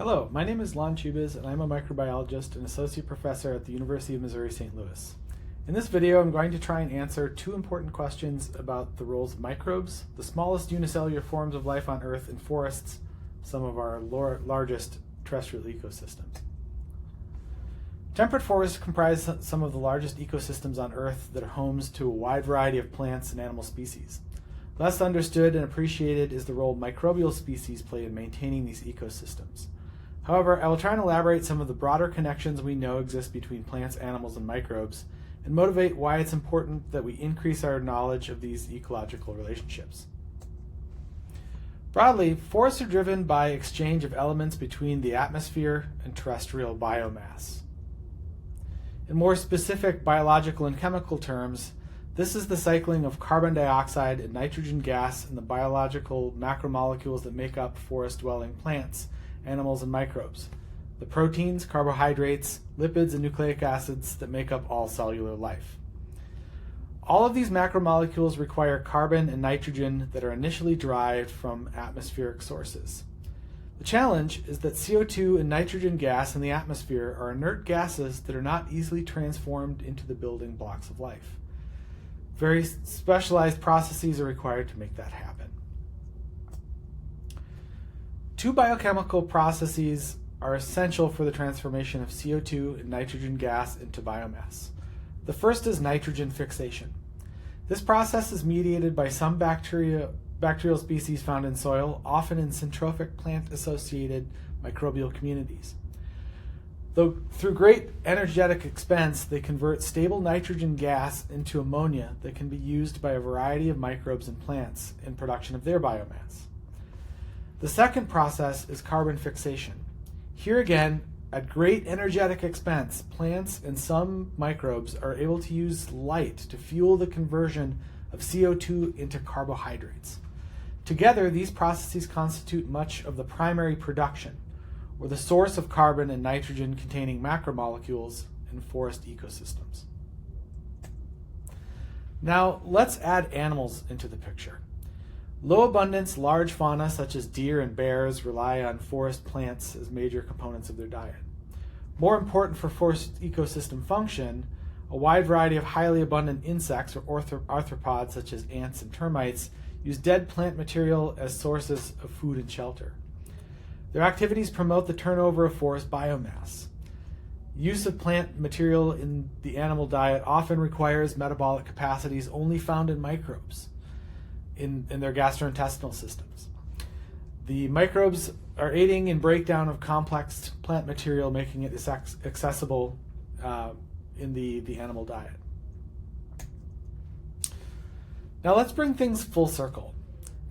Hello, my name is Lon Chubiz and I'm a microbiologist and associate professor at the University of Missouri St. Louis. In this video, I'm going to try and answer two important questions about the roles of microbes, the smallest unicellular forms of life on Earth, and forests, some of our largest terrestrial ecosystems. Temperate forests comprise some of the largest ecosystems on Earth that are homes to a wide variety of plants and animal species. Less understood and appreciated is the role microbial species play in maintaining these ecosystems. However, I will try and elaborate some of the broader connections we know exist between plants, animals, and microbes, and motivate why it's important that we increase our knowledge of these ecological relationships. Broadly, forests are driven by exchange of elements between the atmosphere and terrestrial biomass. In more specific biological and chemical terms, this is the cycling of carbon dioxide and nitrogen gas in the biological macromolecules that make up forest-dwelling plants, animals, and microbes, the proteins, carbohydrates, lipids, and nucleic acids that make up all cellular life. All of these macromolecules require carbon and nitrogen that are initially derived from atmospheric sources. The challenge is that CO2 and nitrogen gas in the atmosphere are inert gases that are not easily transformed into the building blocks of life. Very specialized processes are required to make that happen. Two biochemical processes are essential for the transformation of CO2 and nitrogen gas into biomass. The first is nitrogen fixation. This process is mediated by some bacterial species found in soil, often in syntrophic plant-associated microbial communities. Though through great energetic expense, they convert stable nitrogen gas into ammonia that can be used by a variety of microbes and plants in production of their biomass. The second process is carbon fixation. Here again, at great energetic expense, plants and some microbes are able to use light to fuel the conversion of CO2 into carbohydrates. Together, these processes constitute much of the primary production, or the source of carbon and nitrogen containing macromolecules in forest ecosystems. Now, let's add animals into the picture. Low abundance, large fauna such as deer and bears rely on forest plants as major components of their diet. More important for forest ecosystem function, a wide variety of highly abundant insects or arthropods such as ants and termites use dead plant material as sources of food and shelter. Their activities promote the turnover of forest biomass. Use of plant material in the animal diet often requires metabolic capacities only found in microbes in their gastrointestinal systems. The microbes are aiding in breakdown of complex plant material, making it accessible in the animal diet. Now let's bring things full circle.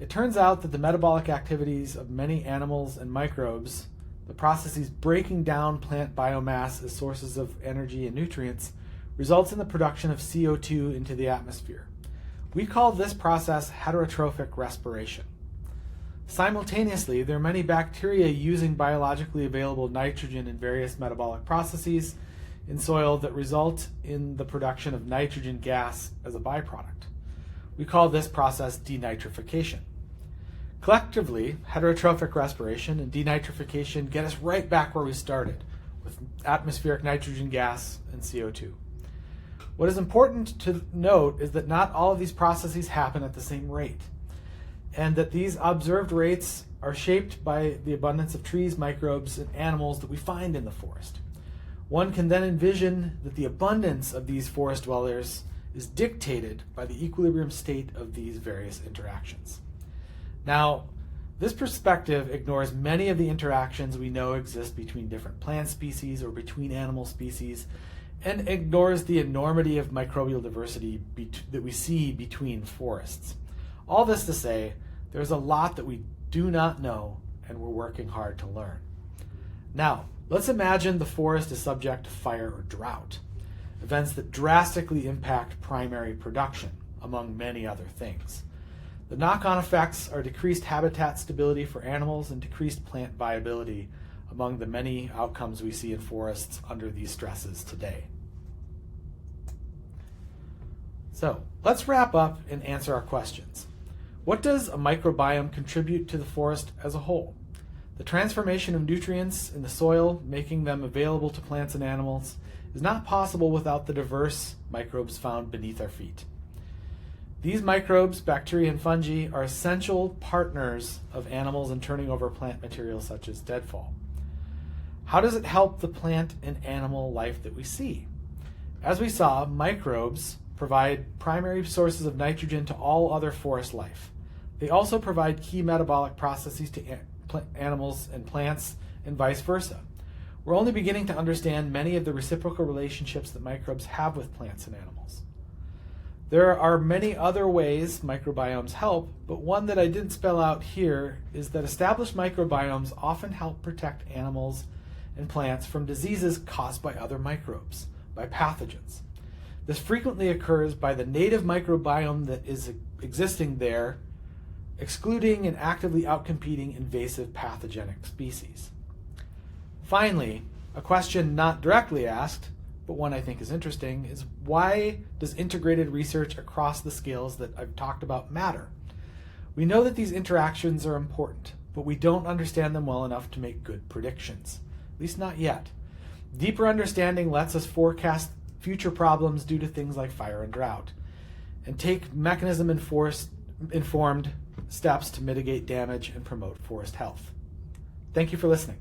It turns out that the metabolic activities of many animals and microbes, the processes breaking down plant biomass as sources of energy and nutrients, results in the production of CO2 into the atmosphere. We call this process heterotrophic respiration. Simultaneously, there are many bacteria using biologically available nitrogen in various metabolic processes in soil that result in the production of nitrogen gas as a byproduct. We call this process denitrification. Collectively, heterotrophic respiration and denitrification get us right back where we started, with atmospheric nitrogen gas and CO2. What is important to note is that not all of these processes happen at the same rate, and that these observed rates are shaped by the abundance of trees, microbes, and animals that we find in the forest. One can then envision that the abundance of these forest dwellers is dictated by the equilibrium state of these various interactions. Now, this perspective ignores many of the interactions we know exist between different plant species or between animal species, and ignores the enormity of microbial diversity that we see between forests. All this to say, there's a lot that we do not know and we're working hard to learn. Now, let's imagine the forest is subject to fire or drought, events that drastically impact primary production, among many other things. The knock-on effects are decreased habitat stability for animals and decreased plant viability, among the many outcomes we see in forests under these stresses today. So let's wrap up and answer our questions. What does a microbiome contribute to the forest as a whole? The transformation of nutrients in the soil, making them available to plants and animals, is not possible without the diverse microbes found beneath our feet. These microbes, bacteria and fungi, are essential partners of animals in turning over plant material such as deadfall. How does it help the plant and animal life that we see? As we saw, microbes provide primary sources of nitrogen to all other forest life. They also provide key metabolic processes to animals and plants, and vice versa. We're only beginning to understand many of the reciprocal relationships that microbes have with plants and animals. There are many other ways microbiomes help, but one that I didn't spell out here is that established microbiomes often help protect animals and plants from diseases caused by other microbes, by pathogens. This frequently occurs by the native microbiome that is existing there, excluding and actively outcompeting invasive pathogenic species. Finally, a question not directly asked, but one I think is interesting, is why does integrated research across the scales that I've talked about matter? We know that these interactions are important, but we don't understand them well enough to make good predictions, at least not yet. Deeper understanding lets us forecast future problems due to things like fire and drought, and take mechanism-informed steps to mitigate damage and promote forest health. Thank you for listening.